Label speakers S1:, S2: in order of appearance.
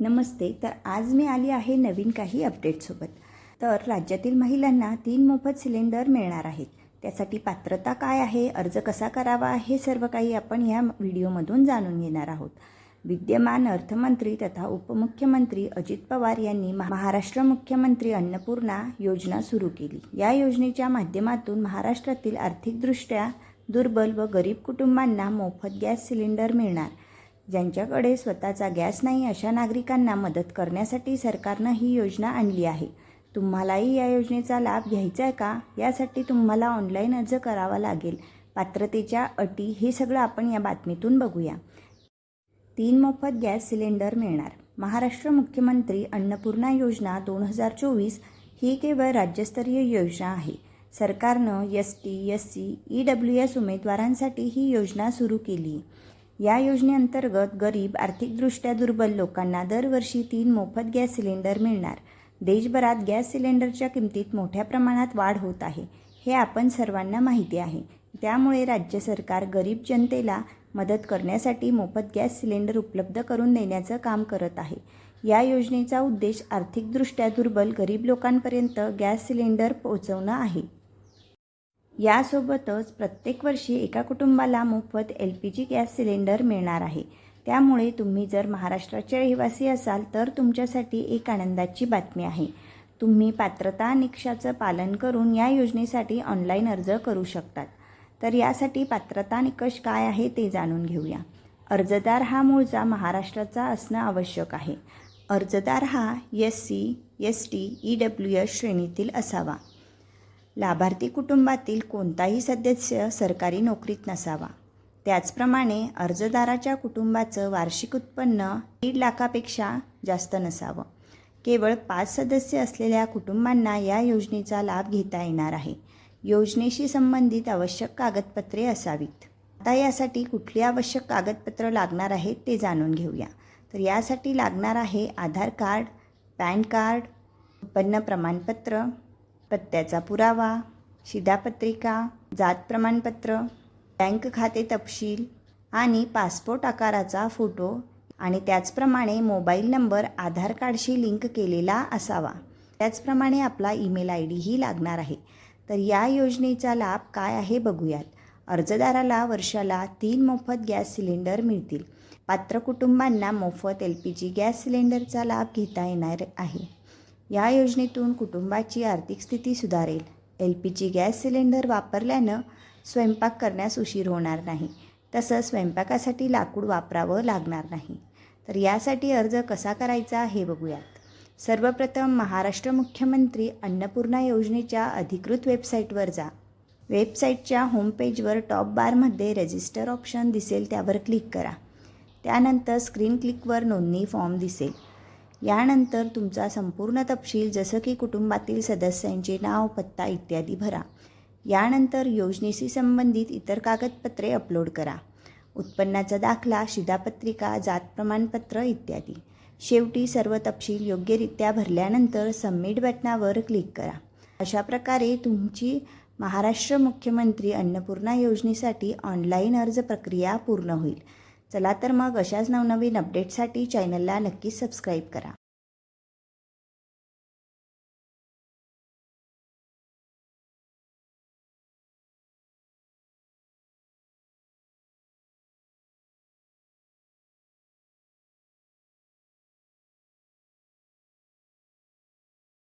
S1: नमस्ते. तर आज मी आली आहे नवीन काही अपडेटसोबत. तर राज्यातील महिलांना 3 मोफत सिलेंडर मिळणार आहेत. त्यासाठी पात्रता काय आहे, अर्ज कसा करावा, हे सर्व काही आपण या व्हिडिओमधून जाणून घेणार आहोत. विद्यमान अर्थमंत्री तथा उपमुख्यमंत्री अजित पवार यांनी महाराष्ट्र मुख्यमंत्री अन्नपूर्णा योजना सुरू केली. या योजनेच्या माध्यमातून महाराष्ट्रातील आर्थिकदृष्ट्या दुर्बल व गरीब कुटुंबांना मोफत गॅस सिलेंडर मिळणार. ज्यांच्याकडे स्वतःचा गॅस नाही अशा नागरिकांना मदत करण्यासाठी सरकारनं ही योजना आणली आहे. तुम्हालाही या योजनेचा लाभ घ्यायचा आहे का? यासाठी तुम्हाला ऑनलाईन अर्ज करावा लागेल. पात्रतेच्या अटी हे सगळं आपण या बातमीतून बघूया. 3 मोफत गॅस सिलेंडर मिळणार. महाराष्ट्र मुख्यमंत्री अन्नपूर्णा योजना 2024 ही केवळ राज्यस्तरीय योजना आहे. सरकारनं ST, SC, EWS उमेदवारांसाठी ही योजना सुरू केली. या योजनेअंतर्गत गरीब, आर्थिकदृष्ट्या दुर्बल लोकांना दरवर्षी 3 मोफत गॅस सिलेंडर मिळणार. देशभरात गॅस सिलेंडरच्या किमतीत मोठ्या प्रमाणात वाढ होत आहे, हे आपण सर्वांना माहिती आहे. त्यामुळे राज्य सरकार गरीब जनतेला मदत करण्यासाठी मोफत गॅस सिलेंडर उपलब्ध करून देण्याचं काम करत आहे. या योजनेचा उद्देश आर्थिकदृष्ट्या दुर्बल गरीब लोकांपर्यंत गॅस सिलेंडर पोहोचवणं आहे. यासोबतच प्रत्येक वर्षी एका कुटुंबाला मोफत LPG गॅस सिलेंडर मिळणार आहे. त्यामुळे तुम्ही जर महाराष्ट्राचे रहिवासी असाल तर तुमच्यासाठी एक आनंदाची बातमी आहे. तुम्ही पात्रता निकषाचं पालन करून या योजनेसाठी ऑनलाईन अर्ज करू शकतात. तर यासाठी पात्रता निकष काय आहे ते जाणून घेऊया. अर्जदार हा मूळचा महाराष्ट्राचा असणं आवश्यक आहे. अर्जदार हा SC, ST, EWS श्रेणीतील असावा. लाभार्थी कुटुंबातील कोणताही सदस्य सरकारी नोकरीत नसावा. त्याचप्रमाणे अर्जदाराच्या कुटुंबाचं वार्षिक उत्पन्न 1.5 लाखापेक्षा जास्त नसावं. केवळ 5 सदस्य असलेल्या कुटुंबांना या योजनेचा लाभ घेता येणार आहे. योजनेशी संबंधित आवश्यक कागदपत्रे असावीत. आता यासाठी कुठली आवश्यक कागदपत्र लागणार आहेत ते जाणून घेऊया. तर यासाठी लागणार आहे आधार कार्ड, पॅन कार्ड, उत्पन्न प्रमाणपत्र, पत्त्याचा पुरावा, शिधापत्रिका, जात प्रमाणपत्र, बँक खाते तपशील आणि पासपोर्ट आकाराचा फोटो आणि त्याचप्रमाणे मोबाईल नंबर आधार कार्डशी लिंक केलेला असावा. त्याचप्रमाणे आपला ईमेल ID ही लागणार आहे. तर या योजनेचा लाभ काय आहे बघूयात. अर्जदाराला वर्षाला 3 मोफत गॅस सिलेंडर मिळतील. पात्र कुटुंबांना मोफत LPG गॅस सिलेंडरचा लाभ घेता येणार आहे. या योजनेतून कुटुंबाची आर्थिक स्थिती सुधारेल. LPG गॅस सिलेंडर वापरल्यानं स्वयंपाक करण्यास उशीर होणार नाही. तसंच स्वयंपाकासाठी लाकूड वापरावं लागणार नाही. तर यासाठी अर्ज कसा करायचा हे बघूयात. सर्वप्रथम महाराष्ट्र मुख्यमंत्री अन्नपूर्णा योजनेच्या अधिकृत वेबसाईटवर जा. वेबसाईटच्या होमपेजवर टॉप बारमध्ये रजिस्टर ऑप्शन दिसेल, त्यावर क्लिक करा. त्यानंतर स्क्रीन क्लिकवर नोंदणी फॉर्म दिसेल. यानंतर तुमचा संपूर्ण तपशील जसं की कुटुंबातील सदस्यांचे नाव, पत्ता इत्यादी भरा. यानंतर योजनेशी संबंधित इतर कागदपत्रे अपलोड करा. उत्पन्नाचा दाखला, शिधापत्रिका, जात प्रमाणपत्र इत्यादी. शेवटी सर्व तपशील योग्यरित्या भरल्यानंतर सबमिट बटनावर क्लिक करा. अशा प्रकारे तुमची महाराष्ट्र मुख्यमंत्री अन्नपूर्णा योजनेसाठी ऑनलाईन अर्ज प्रक्रिया पूर्ण होईल. चला तर मग अशाच नवनवीन अपडेटसाठी चॅनलला नक्कीच सबस्क्राईब करा.